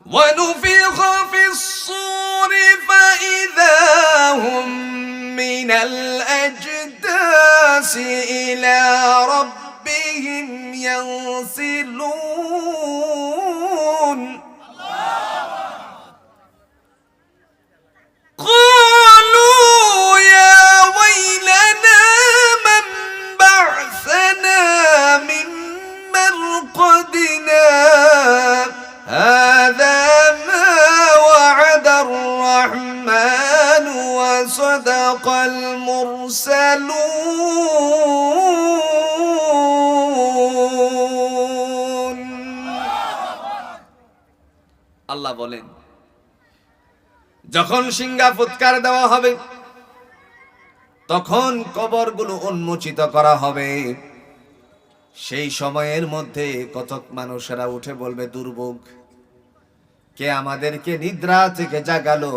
ونفخ في الصور فإذا هم من الأجداث إلى ربهم ينسلون قالوا يا ويلنا من بعثنا من مرقدنا هذا ما وعد الرحمن وصدق المرسلون আল্লাহ বলেন যখন সিংহা ফুৎকার দেওয়া হবে তখন কবরগুলো উন্মোচিত করা হবে। সেই সময়ের মধ্যে কতক মানুষেরা উঠে বলবে দুর্ভোগ, কে আমাদেরকে নিদ্রা থেকে জাগালো,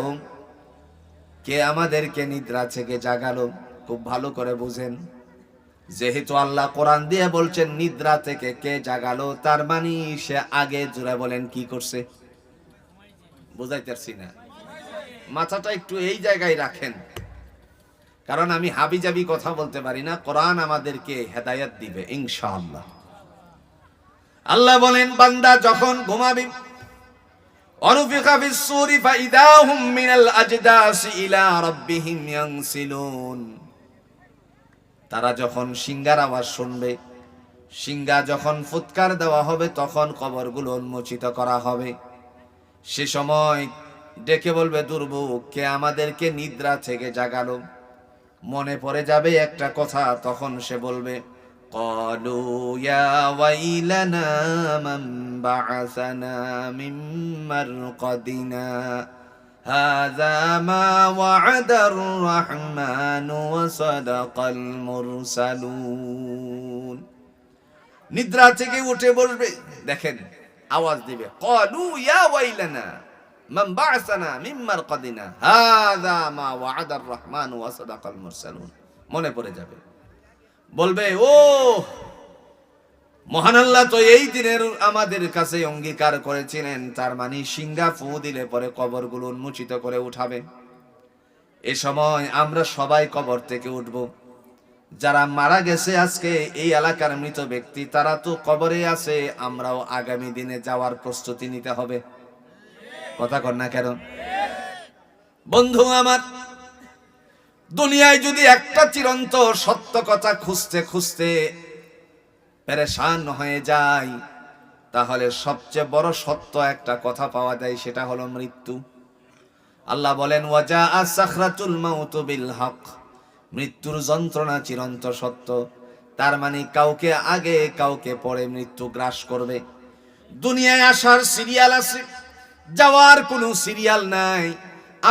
কে আমাদেরকে নিদ্রা থেকে জাগালো। খুব ভালো করে বুঝেন, যেহেতু আল্লাহ কোরআন দিয়ে বলছেন নিদ্রা থেকে কে জাগালো, তার মানে সে আগে জোরে বলেন কি করছে, বুঝাইতেছি না, মাথাটা একটু এই জায়গায় রাখেন, কারণ আমি হাবিজাবি কথা বলতে পারি না, কোরআন আমাদেরকে হেদায়েত দিবে ইনশাআল্লাহ। আল্লাহ বলেন বান্দা যখন ঘুমাবে অনুফিখা ফিস সূরি ফাইদা হুম মিনাল আজদাসি ইলা রাব্বিহিম ইয়ানসিলুন, তারা যখন সিংহার আওয়াজ শুনবে, সিংহা যখন ফুৎকার দেওয়া হবে তখন কবরগুলো উন্মোচিত করা হবে। সে সময় ডেকে বলবে দুর্ভোগ, কে আমাদেরকে নিদ্রা থেকে জাগালো। মনে পড়ে যাবে একটা কথা, তখন সে বলবে ক্বালু ইয়া ওয়াইলানা মান বা'আসানা মিন মারকাদিনা হাযা মা ওয়া'আদার রাহমানু ওয়া সাদাকাল মুরসালুন। নিদ্রা থেকে উঠে বসবে, দেখেন আওয়াজ দিবে ক্বালু ইয়া ওয়াইলানা মান বা'আসানা মিন মারকাদিনা হাযা মা ওয়া'আদার রাহমানু ওয়া সাদাকাল মুরসালুন। মনে পড়ে যাবে, বলবে ও মহান আল্লাহ তো এই দিনের আমাদের কাছে অঙ্গীকার করেছিলেন, তার মানে সিংহা ফু দিলে পরে কবরগুলো উন্মোচিত করে উঠাবে। এ সময় আমরা সবাই কবর থেকে উঠব। যারা মারা গেছে আজকে এই এলাকার মৃত ব্যক্তি, তারা তো কবরে আছে, আমরাও আগামী দিনে যাওয়ার প্রস্তুতি নিতে হবে। কথা কর না কেন? বন্ধু আমার, দুনিয়ায় যদি একটা চিরন্ত সত্য কথা খুঁজতে খুঁজতে পেরেশান হয়ে যায়, তাহলে সবচেয়ে বড় সত্য একটা কথা পাওয়া যায়, সেটা হলো মৃত্যু। আল্লাহ বলেন ওয়াজাআ সাখরাতুল মাউত বিল হক, মৃত্যুর যন্ত্রণা চিরন্ত সত্য। তার মানে কাউকে আগে কাউকে পরে মৃত্যু গ্রাস করবে। দুনিয়ায় আসার সিরিয়াল আছে, যাওয়ার কোনো সিরিয়াল নাই।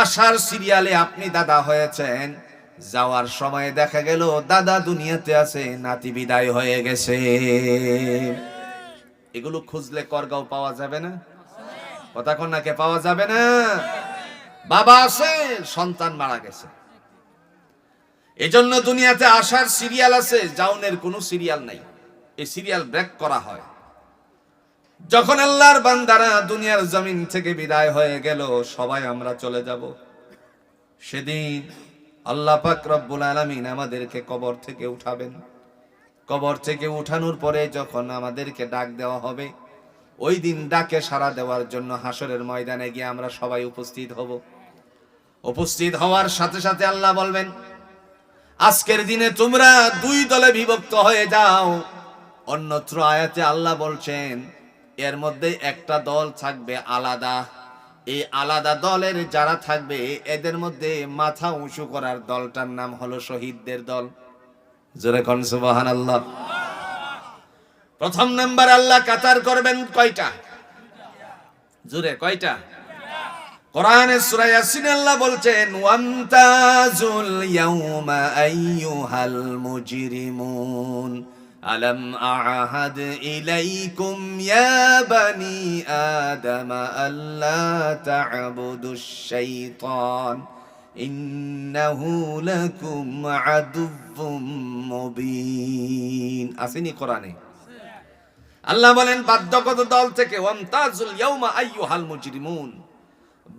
আসার সিরিয়ালে আপনি দাদা হয়েছেন, যাওয়ার সময় দেখা গেল দাদা দুনিয়াতে আছে, নাতি বিদায় হয়ে গেছে। এগুলো খুঁজলে করগাঁও পাওয়া যাবে না? কথা কোন নাকে পাওয়া যাবে না? বাবা আছে, সন্তান মারা গেছে। এজন্য দুনিয়াতে আসার সিরিয়াল আছে, যাওনের কোনো সিরিয়াল নাই। এই সিরিয়াল ব্রেক করা হয় যখন আল্লাহর বান্দারা দুনিয়ার জমিন থেকে বিদায় হয়ে গেল। সবাই আমরা চলে যাব। সেদিন আল্লাহ পাক রব্বুল আলামিন আমাদেরকে কবর থেকে উঠাবেন। কবর থেকে উঠানোর পরে যখন আমাদেরকে ডাক দেওয়া হবে, ওই দিন ডাকে সাড়া দেওয়ার জন্য হাসরের ময়দানে গিয়ে আমরা সবাই উপস্থিত হব। উপস্থিত হওয়ার সাথে সাথে আল্লাহ বলবেন, আজকের দিনে তোমরা দুই দলে বিভক্ত হয়ে যাও। অন্যত্র আয়াতে আল্লাহ বলছেন, এর মধ্যে একটা দল থাকবে আলাদা। এই আলাদা দলের যারা থাকবে, এদের মধ্যে মাথা উঁচু করার দলটার নাম হলো শহীদদের দল। জোরে কোন সুবহানাল্লাহ। প্রথম নাম্বার আল্লাহ কাতার করবেন কয়টা? জোরে কয়টা? কোরআনে সূরা ইয়াসিন আল্লাহ বলছেন, ওয়ামতাজুল ইয়াউমা আইয়ুহাল মুজরিমুন আলাম আ'হাদ ইলাইকুম ইয়া বানি আদম আল্লা তা'বুদুশ শাইতান ইন্নাহু লাকুম আদুউম মুবিন। আসেনি কোরআনে? আল্লাহ বলেন বাধ্যগত দল থেকে ওয়ামতাজুল ইয়াউমা আইয়ুহাল মুজরিমুন,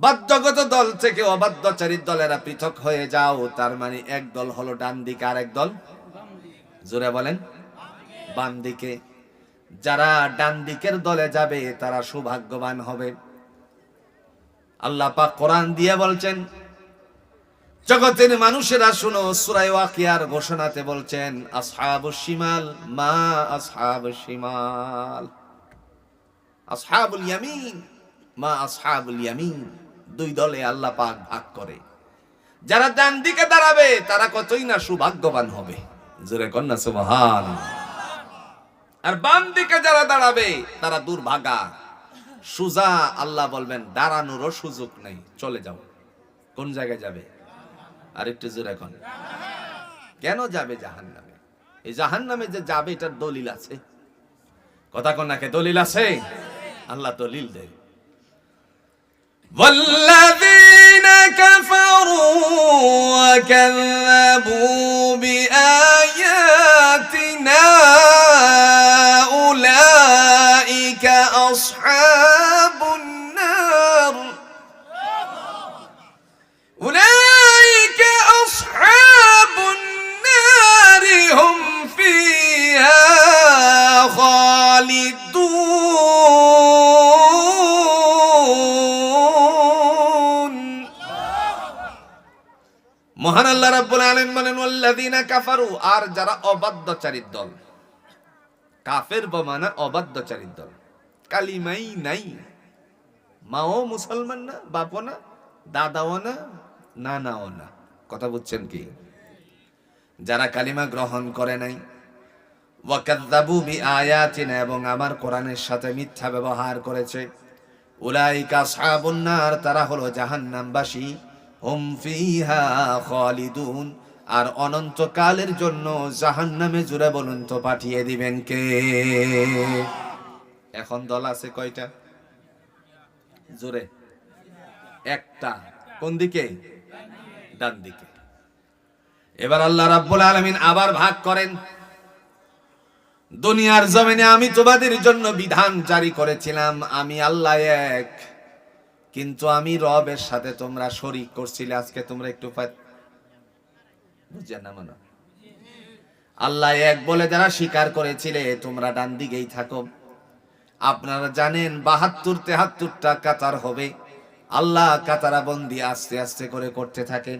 বাধ্যগত দল থেকে অবাধ্যচারীর দলেরা পৃথক হয়ে যাও। তার মানে এক দল হলো ডান দিকে আর এক দল জোরে বলেন বাম দিকে। যারা ডান দিকের দলে যাবে তারা সৌভাগ্যবান হবে। আল্লাহ পাক কোরআন দিয়ে বলছেন, জগতের মানুষেরা শুনো, সূরা ওয়াকিয়ার ঘোষণাতে বলছেন আসহাবুশ শিমাল মা আসহাবুশ শিমাল, আসহাবুল ইয়ামিন মা আসহাবুল ইয়ামিন। দুই দলে আল্লাহ পাক ভাগ করে। যারা ডান দিকে দাঁড়াবে তারা কতই না সৌভাগ্যবান হবে, জোরে কন্যা সুবহানাল্লাহ। আর বাম দিকে যারা দাঁড়াবে তারা দুর্ভাগা সুজা। আল্লাহ বলবেন দাঁড়ানোরও সুযোগ নেই, চলে যাও। কোন জায়গায় যাবে? আর একটু জোরে কোন, কেন যাবে জাহান্নামে? এই জাহান্নামে যে যাবে এটার দলিল আছে, কথা কোন নাকি দলিল আছে? আল্লাহ দলিল দেয়। والذين كفروا وكذبوا بآياتنا أولئك أصحاب النار، أولئك أصحاب النار هم فيها خالدون। মহান আল্লাহ রাব্বুল আলামিন বলেন ওয়াল্লাযীনা কাফারু, আর যারা অবাধ্যচারীর দল। কাফের বমানা অবাধ্যচারীর দল, কালিমাই নাই, মাও মুসলমান না, বাপও না, দাদাও না, নানাও না। কথা বুঝছেন কি? যারা কালিমা গ্রহণ করে নাই, ওয়াকাযযাবু বিআয়াতিনা, এবং আমার কোরআনের সাথে মিথ্যা ব্যবহার করেছে, উলাইকা আসহাবুন নার, তারা হলো জাহান্নামবাসী, হুম ফিহা খালিদুন, আর অনন্তকালের জন্য জাহান্নামে জুড়ে বলুন তো পাঠিয়ে দিবেন কে? এখন দল আছে কয়টা? জোরে একটা। কোন দিকে? ডান দিকে। এবার আল্লাহ রাব্বুল আলামিন আবার ভাগ করেন। দুনিয়ার জমিনে আমি তোমাদের জন্য বিধান জারি করেছিলাম, আমি আল্লাহ এক, কিন্তু আমি রবের সাথে তোমরা শরীক করছিলে। আজকে তোমরা একটু বুঝছেন না? মানে আল্লাহ এক বলে যারা স্বীকার করেছিলে তোমরা ডান দিকেই থাকো। আপনারা জানেন ৭২-৭৩টা কাতার হবে, আল্লাহ কাতারা বন্দি আস্তে আস্তে করে করতে থাকেন।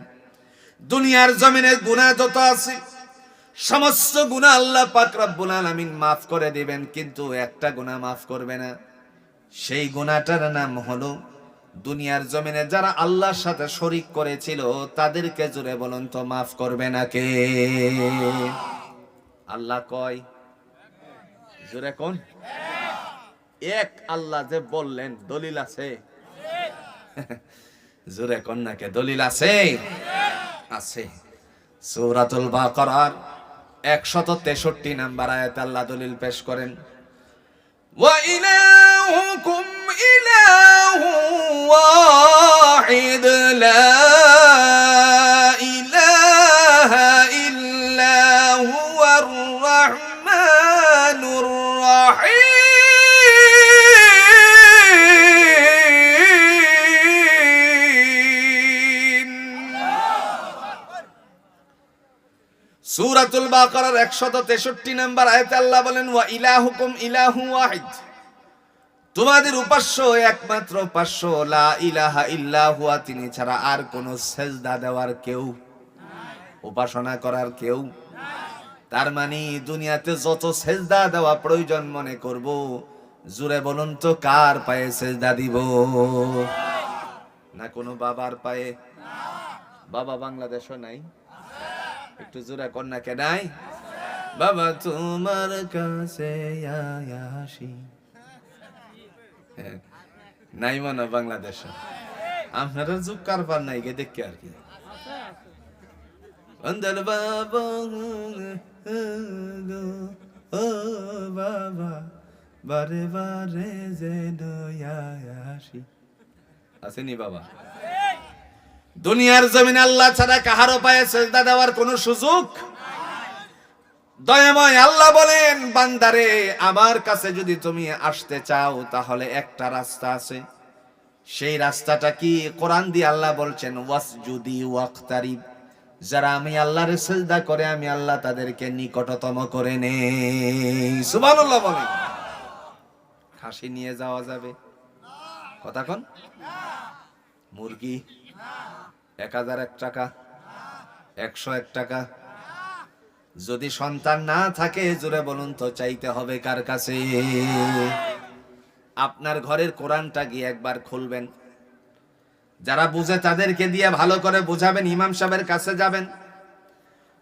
দুনিয়ার জমিনে গুনাহ যত আছে সমস্ত গুনাহ আল্লাহ পাক রব্বুল আলামিন মাফ করে দিবেন, কিন্তু একটা গুনাহ মাফ করবে না। সেই গুনাহটার নাম হলো দুনিয়ার জমিনে যারা আল্লাহর সাথে শরীক করেছিল তাদেরকে জুড়ে বলুন তো মাফ করবে না কে? আল্লাহ কয়, জুড়ে কোন এক? আল্লাহ যে বললেন দলিল আছে? জুড়ে কোন না কে দলিল আছে? আছে। সূরাতুল বাকারার ১৬৩ নম্বর আয়াতে আল্লাহ দলিল পেশ করেন, ওয়া ইলাহুকুম ইলাহু ওয়াহিদ লা ইলাহা ইল্লা হুয়ার রাহমানুর রাহিম। সূরাতুল বাকারার ১৬৩ নম্বর আয়াতে আল্লাহ বলেন, ওয়া ইলাহুকুম ইলাহু ওয়াহিদ, তোমাদের উপাস্য একমাত্র উপাস্য, লা ইলাহা ইল্লা হুয়া, তিনি ছাড়া আর কোনো সেজদা দেওয়ার কেউ, উপাসনা করার কেউ। তার মানে দুনিয়াতে যত সেজদা দেওয়া প্রয়োজন মনে করব, জুড়ে বলুন তো কার পায়ে সেজদা দিব? না কোনো বাবার পায়ে? বাবা বাংলাদেশও নাই? একটু জোরে কন্যা কে নাই? বাবা তোমার কাছে আসি, নাই মনে বাংলাদেশে। আপনারা যুগ কারবার নাই গে দেখে আর কি। বাবা ও বাবা বারে বারে যে আসি, আসেনি বাবা? দুনিয়ার জমিনে আল্লাহ ছাড়া কাহারও পায়ে সেজদা দেওয়ার কোনো সুযোগ দয়াময় আল্লাহ বলেন, বান্দারে আমার কাছে যদি তুমি আসতে চাও তাহলে একটা রাস্তা আছে। সেই রাস্তাটা কি? কোরআন দিয়ে আল্লাহ বলছেন ওয়াসজুদি ওয়াক্তারিব, যারা আমি আল্লাহর সিজদা করে আমি আল্লাহ তাদেরকে নিকটতম করে নেই। সুবহানাল্লাহ বলেন। খাসি নিয়ে যাওয়া যাবে? কথা কোন? মুরগি 1001 টাকা, 101 টাকা। যদি সন্তান না থাকে জোরে বলুন তো চাইতে হবে কার কাছে? আপনার ঘরের কোরআনটা গিয়ে একবার খুলবেন, যারা বুঝে তাদেরকে দিয়ে ভালো করে বুঝাবেন। ইমাম সাহেবের কাছে যাবেন,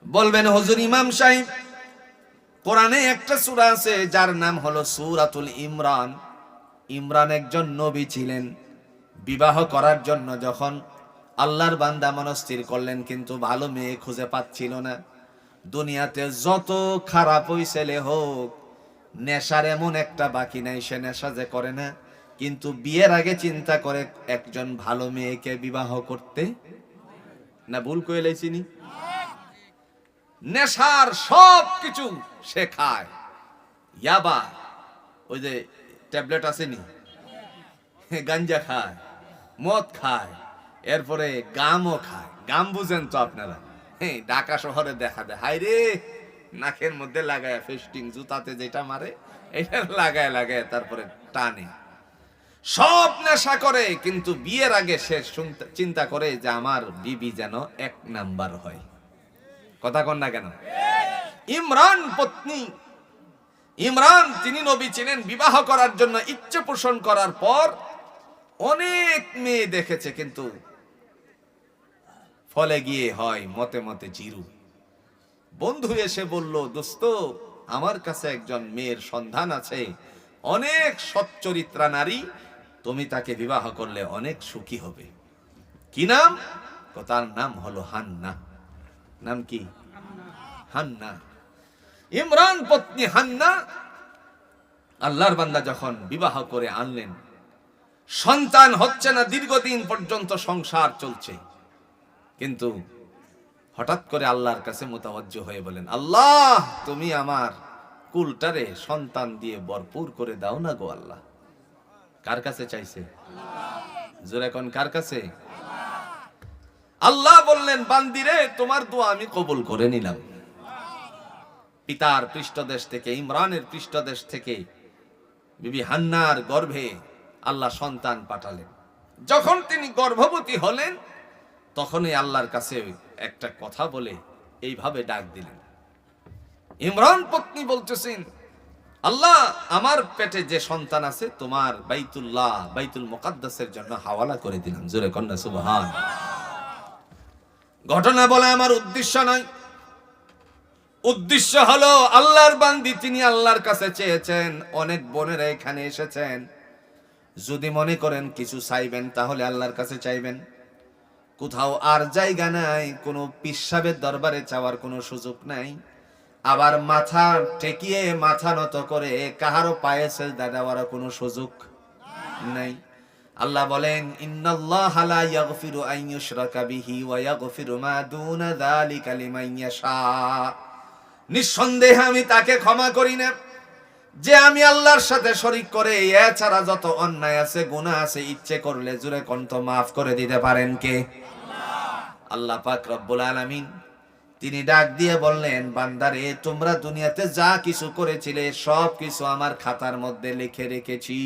বলবেন হুজুর ইমাম সাহেব, কোরআনে একটা সূরা আছে যার নাম হলো সূরাতুল ইমরান। ইমরান একজন নবী ছিলেন। বিবাহ করার জন্য যখন আল্লাহর বান্দা মনস্থির করলেন, কিন্তু ভালো মেয়ে খুঁজে পাচ্ছিল না। দুনিয়াতে যত খারাপ ওই ছেলে হোক, নেশার এমন একটা বাকি নাই সে নেশা যে করে না, কিন্তু বিয়ের আগে চিন্তা করে একজন ভালো মেয়েকে বিবাহ করতে। না ভুল কইলে লাইছিনি? নেশার সব কিছু সে খায়। ইয়াবা, ওই যে ট্যাবলেট আসেনি, গাঞ্জা খায়, মদ খায়, এরপরে গামও খায়। গাম বুঝেন তো আপনারা? হ্যাঁ, ঢাকা শহরে দেখা দেয়, হাই রে নাকের মধ্যে লাগায় ফেস্টিং, জুতাতে যেটা মারে এটা লাগায় লাগায় তারপরে টানে। সব নেশা করে, কিন্তু বিয়ের আগে সে চিন্তা করে যে আমার বিবি যেন 1 নাম্বার হয়। কথা কন না কেন? ইমরান পত্নী, ইমরান তিনি নবী ছিলেন। বিবাহ করার জন্য ইচ্ছে পোষণ করার পর অনেক মেয়ে দেখেছে, কিন্তু ফলে গিয়ে হয় মতে মতে জিরু। বন্ধু এসে বলল, দোস্ত আমার কাছে একজন মেয়ের সন্ধান আছে, অনেক সচ্চরিত্রা নারী, তুমি তাকে বিবাহ করলে অনেক সুখী হবে। কি নাম? তার নাম হলো হান্না। নাম কি? হান্না। ইমরান পত্নী হান্না আল্লাহর বান্দা যখন বিবাহ করে আনলেন, সন্তান হচ্ছে না, দীর্ঘদিন পর্যন্ত সংসার চলছে, কিন্তু হঠাৎ করে আল্লাহর কাছে মুতাওয়াজ্জু হয়ে বলেন, আল্লাহ তুমি আমার কুলটারে সন্তান দিয়ে ভরপুর করে দাও না গো আল্লাহ। কার কাছে চাইছে? জোরে কোন কার কাছে? আল্লাহ বললেন, বান্দিরে তোমার দোয়া আমি কবুল করে নিলাম। পিতার পৃষ্ঠদেশ থেকে, ইমরানের পৃষ্ঠদেশ থেকে বিবি হান্নার গর্ভে আল্লাহ সন্তান পাঠালেন। যখন তিনি গর্ভবতী হলেন, তখনই আল্লাহর কাছে একটা কথা বলে এইভাবে ডাক দিলেন। ইমরান পত্নী বলতেছেন, আল্লাহ আমার পেটে যে সন্তান আছে তোমার বাইতুল্লাহ, বাইতুল মুকাদ্দাসের জন্য হাওয়ালা করে দিলাম। জোরে কন্যা সুবহান। ঘটনা বলে আমার উদ্দেশ্য নয়, উদ্দেশ্য হলো আল্লাহর বান্দি তিনি আল্লাহর কাছে চেয়েছেন। অনেক বোনেরা এখানে এসেছেন, যদি মনে করেন কিছু চাইবেন তাহলে আল্লাহর কাছে চাইবেন। কোথাও আর জায়গা নাই, কোনো পিসাবের দরবারে চাওয়ার কোনো সুযোগ নাই। আবার মাথা টেকিয়ে মাথা নত করে কাহারও পায়ে সেজদা দেওয়ার কোনো সুযোগ নাই। আল্লাহ বলেন, ইন্নাল্লাহা লা ইয়াগফিরু আন ইউশরাকা বিহি ওয়া ইয়াগফিরু মা দুনা যালিকা লিমান ইয়াশা। নিঃসন্দেহে আমি তাকে ক্ষমা করি না যে আমি আল্লাহর সাথে শরীক করে এছাড়া যত অন্যায় আছে, গুনাহ আছে, ইচ্ছে করলে জুরে কণ্ঠ মাফ করে দিতে পারেন কে? আল্লাহ পাক রব্বুল আলামিন তিনি ডাক দিয়ে বললেন, বান্দারে তোমরা দুনিয়াতে যা কিছু করেছিলে সব কিছু আমার খাতার মধ্যে লিখে রেখেছি।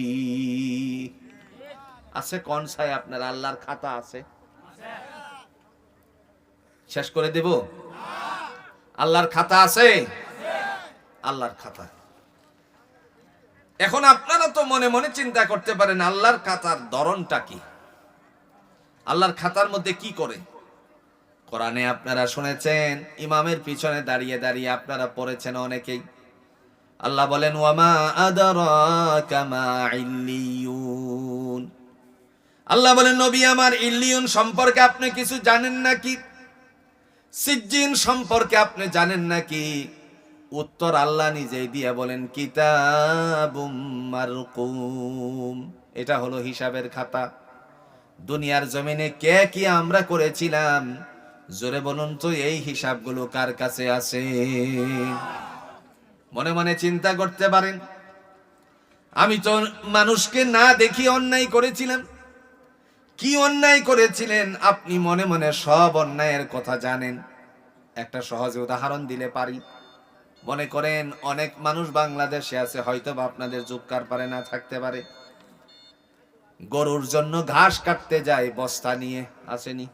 আছে কোন সাই আপনার আল্লাহর খাতা আছে? শেষ করে দেব? আল্লাহর খাতা আছে, আল্লাহর খাতা। এখন আপনারা তো মনে মনে চিন্তা করতে পারেন আল্লাহর খাতার ধরনটা কি, আল্লাহর খাতার মধ্যে কি করে। কোরআনে আপনারা শুনেছেন, ইমামের পিছনে দাঁড়িয়ে দাঁড়িয়ে আপনারা পড়েছেন অনেকেই। আল্লাহ বলেন, ওয়ামা আদরাকা মা ইল্লিয়ুন। আল্লাহ বলেন, নবী আমার ইল্লিয়ুন সম্পর্কে আপনি কিছু জানেন নাকি? সিজ্জিন সম্পর্কে আপনি জানেন নাকি? উত্তর আল্লাহ নিজেই দিয়ে বলেন, কিতাবুম মারকুম। এটা হলো হিসাবের খাতা। দুনিয়ার জমিনে কে কি আমরা করেছিলাম, জোরে বলুন তো এই হিসাবগুলো কার কাছে আছে? মনে মনে চিন্তা করতে পারেন, আমি তো মানুষকে না দেখি অন্যায় করেছিলাম। কি অন্যায় করেছিলেন? আপনি মনে মনে সব অন্যায়ের কথা জানেন। একটা সহজ উদাহরণ দিলে পারি। মনে করেন অনেক মানুষ বাংলাদেশে আছে, হয়তো বা আপনাদের জুক্কার পারে না থাকতে পারে, গরুর জন্য ঘাস কাটতে যায় বস্তা নিয়ে, আসেনি?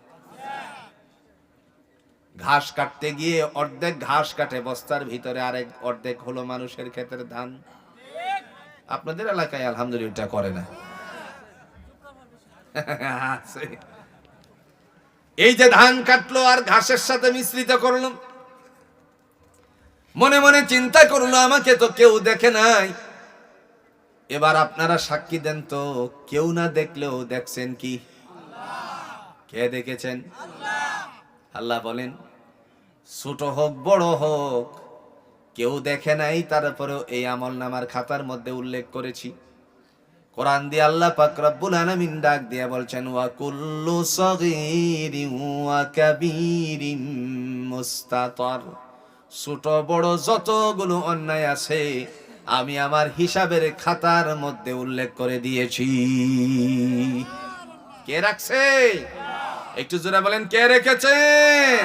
ঘাস কাটতে গিয়ে অর্ধেক ঘাস কাটে বস্তার ভিতরে, আরেক অর্ধেক হলো মানুষের ক্ষেতের ধান। আপনাদের এলাকায় আলহামদুলিল্লাহ করে না। এই যে ধান কাটলো আর ঘাসের সাথে মিশ্রিত করলো, মনে মনে চিন্তা করলো আমাকে তো কেউ দেখে নাই। এবার আপনারা সাক্ষী দেন তো, কেউ না দেখলেও দেখছেন কি? কে দেখেছেন? আল্লাহ বলেন, ছোট হোক বড় হোক, কেউ দেখে নাই, তারপরেও এই আমল নামার খাতার মধ্যে উল্লেখ করেছি। কোরআন দিয়ে আল্লাহ পাক রব্বুল আলামিন ডাক দিয়ে বলছেন, ওয়া কুল্লু সগীরিন ওয়া কাবীরিন মুস্তাতর। ছোট বড় যতগুলো অন্যায় আছে আমি আমার হিসাবের খাতার মধ্যে উল্লেখ করে দিয়েছি। কে রাখছে? একটু জোরে বলেন, কে রেখেছেন?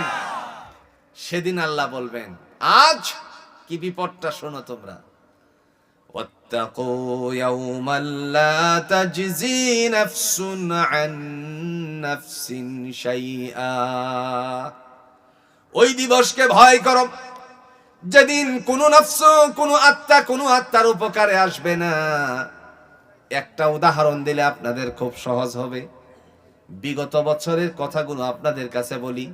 সেদিন আল্লাহ বলবেন, আজ কি বিপদটা শোনো তোমরা। واتقوا يوما لا تجزي نفس عن نفس شيئا। ওই দিবসকে ভয় করো যেদিন কোনো নফস, কোনো আত্মা, কোনো আত্মার উপকারে আসবে না। একটা উদাহরণ দিলে আপনাদের খুব সহজ হবে। বিগত বছরের কথাগুলো আপনাদের কাছে বলি,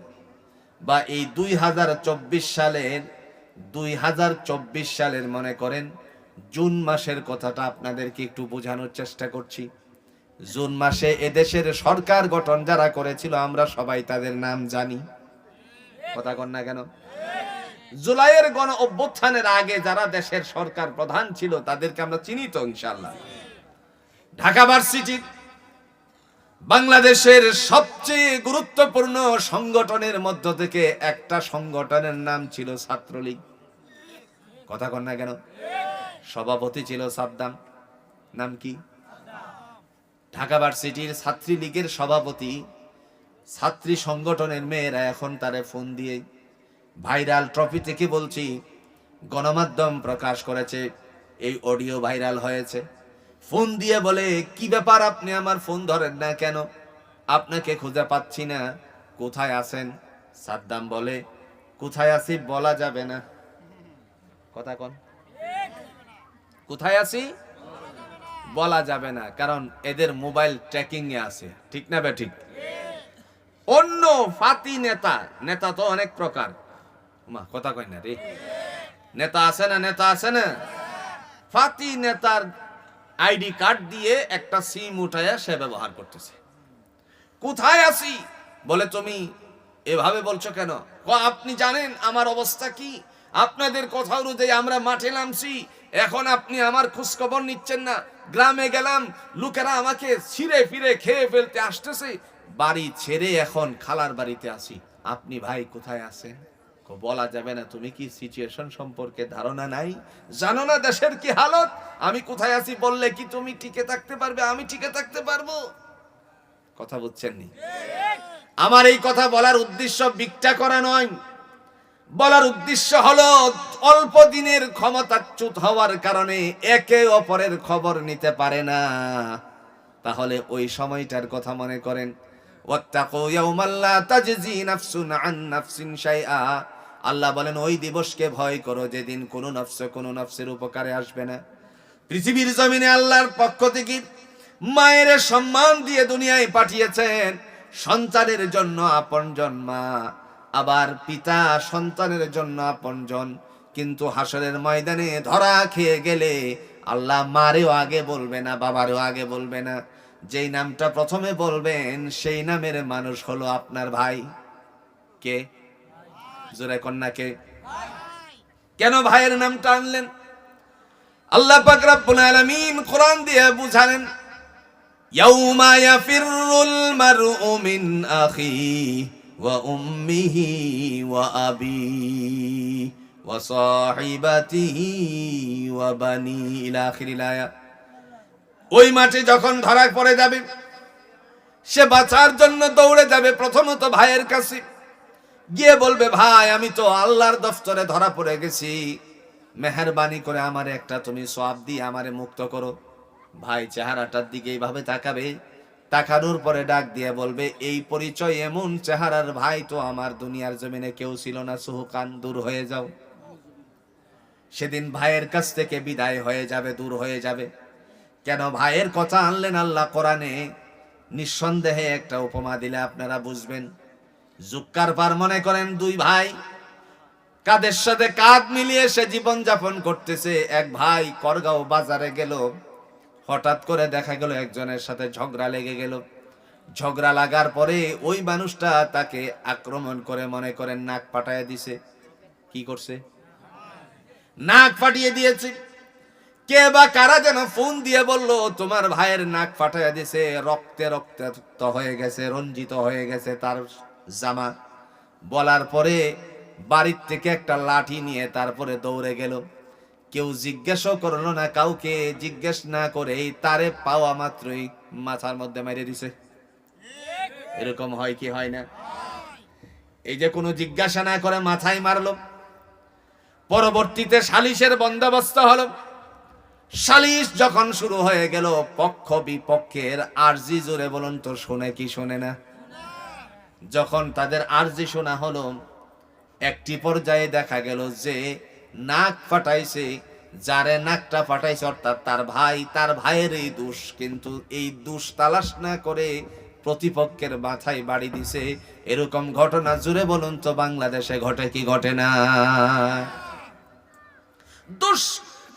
বা এই 2024 সালের মনে করেন জুন মাসের কথাটা আপনাদেরকে একটু বোঝানোর চেষ্টা করছি। জুন মাসে এদেশের সরকার গঠন যারা করেছিল আমরা সবাই তাদের নাম জানি, কথা কন না কেন? জুলাইয়ের গণ অভ্যুত্থানের আগে যারা দেশের সরকার প্রধান ছিল তাদেরকে আমরা চিনি তো ইনশাআল্লাহ। ঢাকা ভার্সিটি বাংলাদেশের সবচেয়ে গুরুত্বপূর্ণ সংগঠনের মধ্য থেকে একটা সংগঠনের নাম ছিল ছাত্রলীগ, কথা কন না কেন? সভাপতি ছিল সাদ্দাম। নাম কি? ঢাকা ভার্সিটির ছাত্রী লীগের সভাপতি। ছাত্রী সংগঠনের মেয়েরা এখন তারে ফোন দিয়ে, ভাইরাল ট্রফি থেকে বলছি, গণমাধ্যম প্রকাশ করেছে, এই অডিও ভাইরাল হয়েছে। ফোন দিয়ে বলে, কি ব্যাপার আপনি আমার ফোন ধরেন না কেন? আপনাকে খুঁজে পাচ্ছি না, কোথায় আছেন? সাদ্দাম বলে, কোথায় আছি বলা যাবে না। কথা কন, কোথায় আছি বলা যাবে না, কারণ এদের মোবাইল ট্র্যাকিং এ আছে, ঠিক না বে ঠিক? অন্য ফাতি নেতা, নেতা তো অনেক প্রকার, কথা কই না রে, নেতা আছে না, নেতা আছে না, ফাতি নেতার আইডি কার্ড দিয়ে একটা সিম উঠায়া সে ব্যবহার করতেছে। কোথায় আছি বলে, তুমি এভাবে বলছো কেন? আপনি জানেন আমার অবস্থা কি? আপনাদের কথা অনুযায়ী আমরা মাঠে নামছি, এখন আপনি আমার খোঁজ খবর নিচ্ছেন না। গ্রামে গেলাম, লোকেরা আমাকে ছিঁড়ে ফিরে খেয়ে ফেলতে আসতেছে, বাড়ি ছেড়ে এখন খালার বাড়িতে আছি। আপনি ভাই কোথায় আছেন? বলা যাবে না। তুমি কি সিচুয়েশন সম্পর্কে ধারণা নাই? জানো না দেশের কি হালত? আমি কোথায় আছি বললে কি তুমি টিকে থাকতে পারবে? আমি টিকে থাকতে পারবো? কথা বুঝছেন নি? আমার এই কথা বলার উদ্দেশ্য ভিক্ষা করা নয়। বলার উদ্দেশ্য হলো অল্প দিনের ক্ষমতাচ্যুত হওয়ার কারণে একে অপরের খবর নিতে পারে না। তাহলে ওই সময়টার কথা মনে করেন। ওয়াত্তাকু ইয়াওমান লা তাজজি নাফসুন আন নাফসিন শাইআ। আল্লাহ বলেন ওই দিবসকে ভয় করো যেদিন কোনো নফস কোনো নফসের উপকারে আসবে না। পৃথিবীর জমিনে আল্লাহর পক্ষ থেকে মায়ের সম্মান দিয়ে দুনিয়ায় পাঠিয়েছেন। সন্তানের জন্য আপনজন মা, আবার পিতা সন্তানের জন্য আপনজন। কিন্তু হাসরের ময়দানে ধরা খেয়ে গেলে আল্লাহ মারেও আগে বলবে না, বাবারও আগে বলবে না। যেই নামটা প্রথমে বলবেন সেই নামের মানুষ হলো আপনার ভাই। কে? জোরে কন্যা কে? কেন ভাইয়ের নামটা আনলেন? আল্লাহ পাক রব্বুল আলামিন কোরআন দিয়ে বুঝালেন, ইয়াউমা ইয়াফিরুল মারউ মিন আখিহি ওয়া উম্মিহি ওয়া আবিহি ওয়া সাহিবাতিহি ওয়া বানি ইলা আখিরিল আয়াত। ওই মাঠে যখন ধরা পড়ে যাবে, সে বাঁচার জন্য দৌড়ে যাবে প্রথমত ভাইয়ের কাছে, গিয়ে বলবে, ভাই আমি তো আল্লাহর দফতরে ধরা পড়ে গেছি, মেহেরবানি করে আমারে একটা তুমি সওয়াব দিয়ে আমারে মুক্ত করো। ভাই চেহারাটার দিকে এইভাবে তাকাবে, তাকানোর পরে ডাক দিয়ে বলবে, এই পরিচয় এমন চেহারার ভাই তো আমার দুনিয়ার জমিনে কেউ ছিল না, সুহুকান, দূর হয়ে যাও। সেদিন ভাইয়ের কাছ থেকে বিদায় হয়ে যাবে, দূর হয়ে যাবে। কেন ভাইয়ের কথা আনলেন আল্লাহ কোরআনে? নিঃসন্দেহে একটা উপমা দিলে আপনারা বুঝবেন। জুক্কার পার মনে করেন দুই ভাই কাদের সাথে কাঁধ মিলিয়ে সে জীবন যাপন করতেছে। এক ভাই করগাঁও বাজারে গেল, হঠাৎ করে দেখা গেল একজনের সাথে ঝগড়া লেগে গেল। ঝগড়া লাগার পরে ওই মানুষটা তাকে আক্রমণ করে মনে করেন নাক ফাটায় দিছে। কি করছে? নাক ফাটিয়ে দিয়েছে। কে বা কারা যেন ফোন দিয়ে বলল, তোমার ভাইয়ের নাক ফাটায় দিছে, রক্তে রক্তাক্ত হয়ে গেছে, রঞ্জিত হয়ে গেছে তার জামা। বলার পরে বাড়ির থেকে একটা লাঠি নিয়ে তারপরে দৌড়ে গেল। কেউ জিজ্ঞাসা করলো না, কাউকে জিজ্ঞেস না করে তারে পাওয়া মাত্রই মাথার মধ্যে মেরে দিছে। এরকম হয় কি হয় না? এই যে কোনো জিজ্ঞাসা না করে মাথায় মারলো। পরবর্তীতে সালিশের বন্দোবস্ত হলো। সালিশ যখন শুরু হয়ে গেল, পক্ষ বিপক্ষের আরজি, জোরে বলুন তো শুনে কি শুনে না? যখন তাদের আরজি শোনা হলো, একটি পর্যায়ে দেখা গেল যে নাক ফাটাইছে, যারে নাকটা ফাটাইছে অর্থাৎ তার ভাই, তার ভাইয়ের এই দোষ, কিন্তু এই দোষ তালাশ না করে প্রতিপক্ষের মাথায় বাড়ি দিছে। এরকম ঘটনা জুড়ে বলুন তো বাংলাদেশে ঘটে কি ঘটে না? দোষ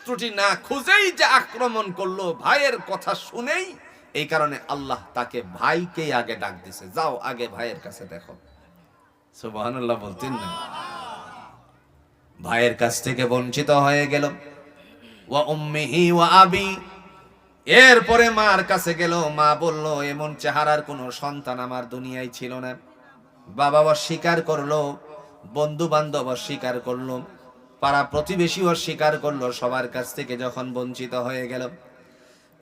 ত্রুটি না খুঁজেই যে আক্রমণ করলো, ভাইয়ের কথা শুনেই। এই কারণে আল্লাহ তাকে ভাইকেই আগে ডাক দিছে, যাও আগে ভাইয়ের কাছে দেখো। সুবহানাল্লাহ বলতেন না? ভাইয়ের কাছ থেকে বঞ্চিত হয়ে গেল। ওয়া উম্মিহি ওয়া আবি, এরপরে মার কাছে গেল। মা বলল, এমন চেহারার কোনো সন্তান আমার দুনিয়ায় ছিল না। বাবা অস্বীকার করলো, বন্ধু বান্ধব অস্বীকার করলো, পাড়া প্রতিবেশী অস্বীকার করলো। সবার কাছ থেকে যখন বঞ্চিত হয়ে গেল,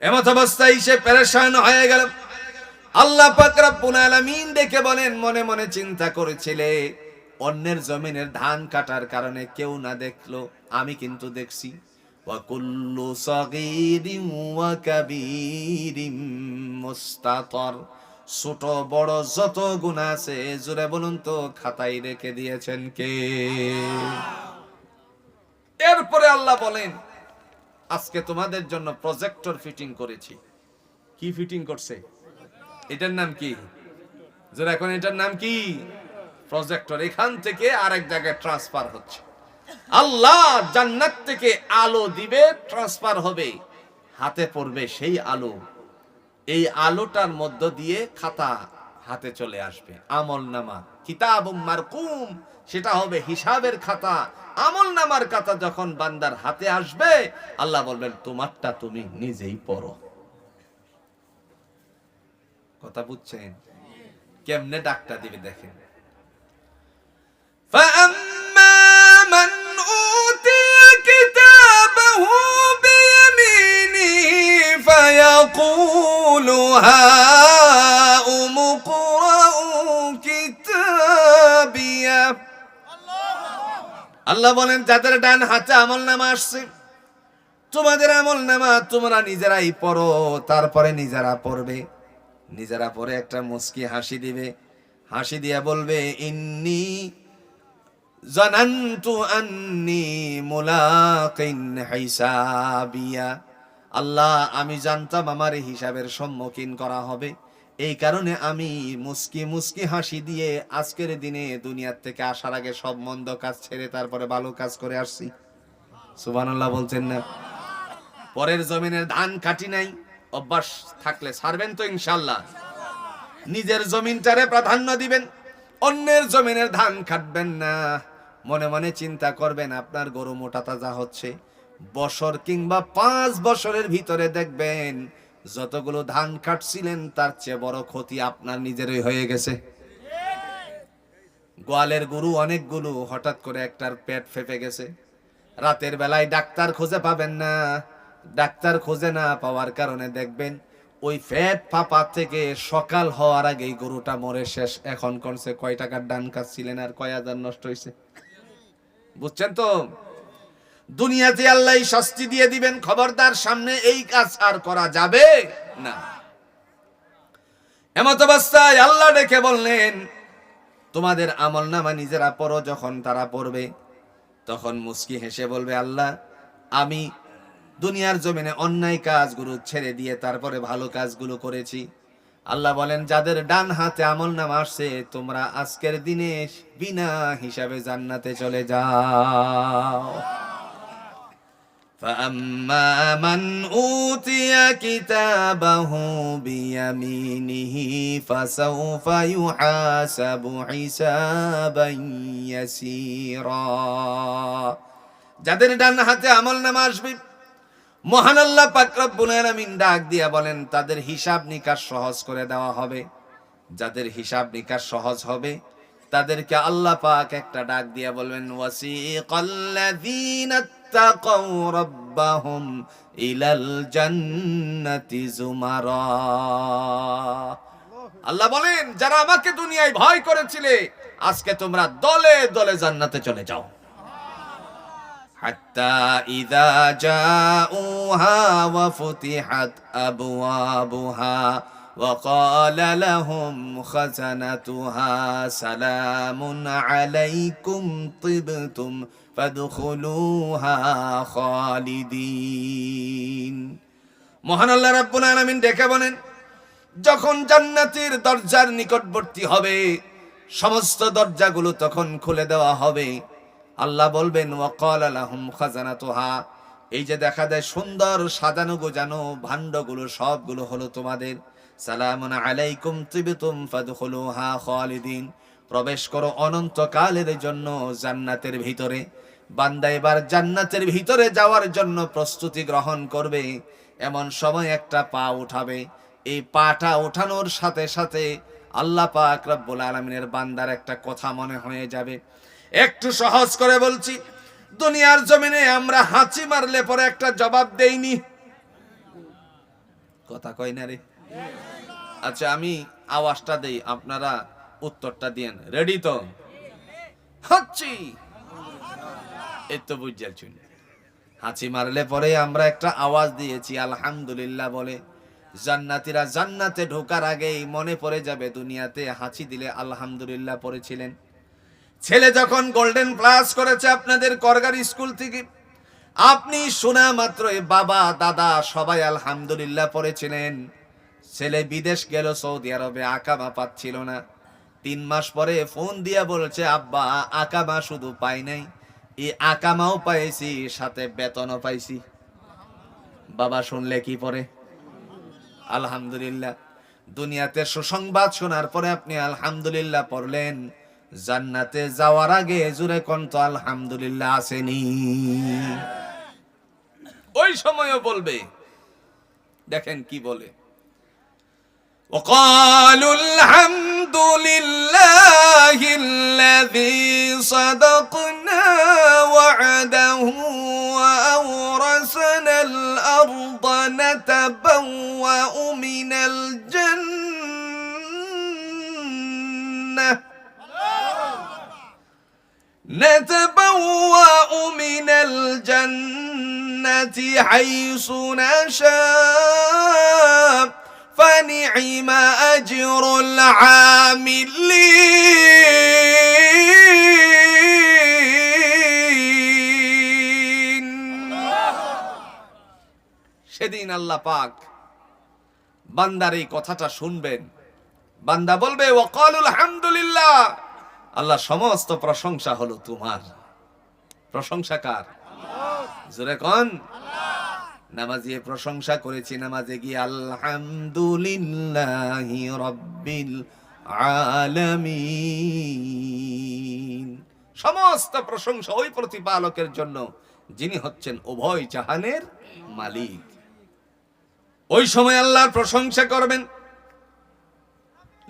এমত অবস্থায় সে পেরেশান হয়ে গেল। আল্লাহ পাক রব্বুল আলামিন দেখে বলেন, মনে মনে চিন্তা করেছিলে অন্যের জমিনের ধান কাটার কারণে কেউ না দেখলো, আমি কিন্তু দেখছি। ওয়া কুল্লু সাগীরিন ওয়া কাবীরিন মুস্তাতর, ছোট বড় যত গুনাহ আছে, জোরে বলুন তো খাতায় রেখে দিয়েছেন কে? এরপরে আল্লাহ বলেন, আজকে তোমাদের জন্য প্রজেক্টর ফিটিং করেছি। কি ফিটিং করছে? এটার নাম কি? যারা এখন এটার নাম কি? প্রজেক্টর। এখান থেকে আরেক জায়গায় ট্রান্সফার হচ্ছে। আল্লাহ জান্নাত থেকে আলো দিবে, ট্রান্সফার হবে, হাতে পড়বে সেই আলো। এই আলোটার মধ্য দিয়ে খাতা হাতে চলে আসবে, আমলনামা, কিতাবুম মারকুম, সেটা হবে হিসাবের খাতা। আমলনামার খাতা যখন বান্দার হাতে আসবে, আল্লাহ বলবেন, তোমারটা তুমি নিজেই পড়ো। কথা বুঝছেন? কেমনে ডাকটা দিবে দেখেন। فَأَمَّا مَنْ أُوتِيَ كِتَابَهُ بِيَمِينِهِ فَيَقُولُ هَاؤُمُ اقْرَءُوا كِتَابِيَهْ। আল্লাহ বলেন, যাদের ডান হাতে আমলনামা আসছে, তোমাদের আমলনামা তোমরা নিজেরাই পড়ো। তারপরে নিজেরা পড়বে, নিজেরা পড়ে একটা মুস্কি হাসি দিবে, হাসি দিয়া বলবে, ইন্নী জানান্তু আন্নী মুলাকিন হিসাবিয়া। আল্লাহ, আমি জানতাম আমার হিসাবের সম্মুখীন করা হবে, এই কারণে আমি মুস্কি মুস্কি হাসি দিয়ে আজকের দিনে দুনিয়ার থেকে আসার আগে সব মন্দ কাজ ছেড়ে তারপরে ভালো কাজ করে আসছি। সুবহানাল্লাহ বলছেন না? পরের জমিনের ধান কাটি নাই, অভ্যাস থাকলে ছাড়বেন তো ইনশাআল্লাহ। নিজের জমিনটারে প্রাধান্য দিবেন, অন্যের জমিনের ধান কাটবেন না। মনে মনে চিন্তা করবেন, আপনার গরু মোটা তাজা হচ্ছে, বছর কিংবা 5 বছরের ভিতরে দেখবেন যতগুলো ধান কাটছিলেন তার চেয়ে বড় ক্ষতি আপনার নিজেরই হয়ে গেছে। গোয়ালের গরু অনেকগুলো, হঠাৎ করে একটার পেট ফেপে গেছে। রাতের বেলায় ডাক্তার খুঁজে পাবেন না। ডাক্তার খুঁজে না পাওয়ার কারণে দেখবেন ওই পেট ফাঁপা থেকে সকাল হওয়ার আগেই গরুটা মরে শেষ। এখন কোনছে কয় টাকার ডান কাটছিলেন আর কয় হাজার নষ্ট হয়েছে। বুঝছেন তো? দুনিয়াতে আল্লাহ শাস্তি দিয়ে দিবেন, খবরদার সামনে এই কাজ আর করা যাবে না। এমত অবস্থায় আল্লাহ ডেকে বললেন, তোমাদের আমলনামা নিজেরা পড়ো। যখন তারা পড়বে তখন মুস্কি হেসে বলবে, আল্লাহ আমি দুনিয়ার জমিনে অন্যায় কাজগুলো ছেড়ে দিয়ে তারপরে ভালো কাজগুলো করেছি। আল্লাহ বলেন, যাদের ডান হাতে আমলনামা আসছে তোমরা আজকের দিনে বিনা হিসাবে জান্নাতে চলে যাও। فأما من أوتي كتابه بيمينه فسوف يحاسب حسابا يسيرا। যাদের ডান হাতে আমলনামা আসবে, মহান আল্লাহ পাক রব্বুল আলামিন ডাক দিয়া বলেন তাদের হিসাব নিকাশ সহজ করে দেওয়া হবে। যাদের হিসাব নিকাশ সহজ হবে তাদেরকে আল্লাহ পাক একটা ডাক দিয়া বলবেন, ওয়াসিকাল্লাযীনা তাকাউ রাব্বাহুম ইলাল জান্নাতি যুমারা। আল্লাহ বলেন, যারা আমাকে দুনিয়ায় ভয় করেছিলে আজকে তোমরা দলে দলে জান্নাতে চলে যাও। হাত্তা ইযা জাউহা ওয়া ফুতিহাত আবওয়াবুহা وقال لهم خزنتها سلام عليكم طبتم فادخلوها خالدين। মহান আল্লাহ রাব্বুল আলামিন ডেকে বলেন, যখন জান্নাতের দরজার নিকটবর্তী হবে সমস্ত দরজাগুলো তখন খুলে দেওয়া হবে। আল্লাহ বলবেন, ওয়াকালা লাহুম খাজানাতুহা, এই যে দেখা যায় সুন্দর সাজানো গোজানো ভান্ডগুলো সবগুলো হলো তোমাদের। সালামুন আলাইকুম তিবতুম ফাদখুলুহা খালিদিন, প্রবেশ করো অনন্তকালের জন্য জান্নাতের ভিতরে। বান্দা এবার জান্নাতের ভিতরে যাওয়ার জন্য প্রস্তুতি গ্রহণ করবে। এমন সময় একটা পা উঠাবে, এই পাটা ওঠানোর সাথে সাথে আল্লাহ পাক রব্বুল আলামিনের বান্দার একটা কথা মনে হয়ে যাবে। একটু সহজ করে বলছি, দুনিয়ার জমিনে আমরা হাঁচি মারলে পরে একটা জবাব দেইনি, কথা কই না রে? আচ্ছা আমি আওয়াজটা দেই, আপনারা উত্তরটা দিয়েন। রেডি তো? হাঁচি, এই তো বুঝছেন। হাঁচি মারলে পরে আমরা একটা আওয়াজ দিয়েছি আলহামদুলিল্লাহ বলে। জান্নাতীরা জান্নাতে ঢোকার আগেই মনে পড়ে যাবে দুনিয়াতে হাঁচি দিলে আলহামদুলিল্লাহ পড়েছিলেন। ছেলে যখন গোল্ডেন প্লাস করেছে আপনাদের করগার স্কুল থেকে, আপনি শোনা মাত্রই বাবা দাদা সবাই আলহামদুলিল্লাহ পড়েছিলেন। ছেলে বিদেশ গেল সৌদি আরবে, আকামা পাচ্ছিল না। 3 মাস পরে ফোন দিয়া বলছে, আব্বা আকামা শুধু পাই নাই, এই আকামাও পাইছি সাথে বেতনও পাইছি। বাবা শুনলে কি পরে? আলহামদুলিল্লাহ। দুনিয়াতে সুসংবাদ শোনার পরে আপনি আলহামদুলিল্লাহ পড়লেন, জান্নাতে যাওয়ার আগে জুরে কণ্ঠ আলহামদুলিল্লাহ আসেনি। ওই সময়ও বলবে, দেখেন কি বলে, وقالوا الحمد لله الذي صدقنا وعده وأورثنا الأرض نتبوأ من الجنة حيث نشاء فنعم أجر العاملين। সেদিন আল্লাহ পাক বান্দার এই কথাটা শুনবেন, বান্দা বলবে ওয়াকালুল হামদুলিল্লাহ, আল্লাহ সমস্ত প্রশংসা হলো তোমার। প্রশংসা কার? জোরে কোন? নামাজে প্রশংসা করেছি, নামাজে গিয়ে আলহামদুলিল্লাহি রাব্বিল আলামিন। সমস্ত প্রশংসা ওই প্রতিপালকের জন্য যিনি হচ্ছেন উভয় জাহানের মালিক। ওই সময় আল্লাহর প্রশংসা করবেন,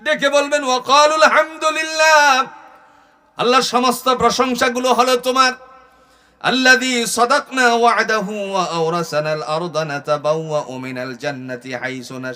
ডেকে বলবেন ওয়াকালুল হামদুলিল্লাহ, আল্লাহর সমস্ত প্রশংসাগুলো হলো তোমার। আল্লাযী সাদাকনা ওয়া'দাহু ওয়া আওরাসানাল আরদা নাতাবাওয়াউ মিনাল জান্নাতি হাইসু নাশা।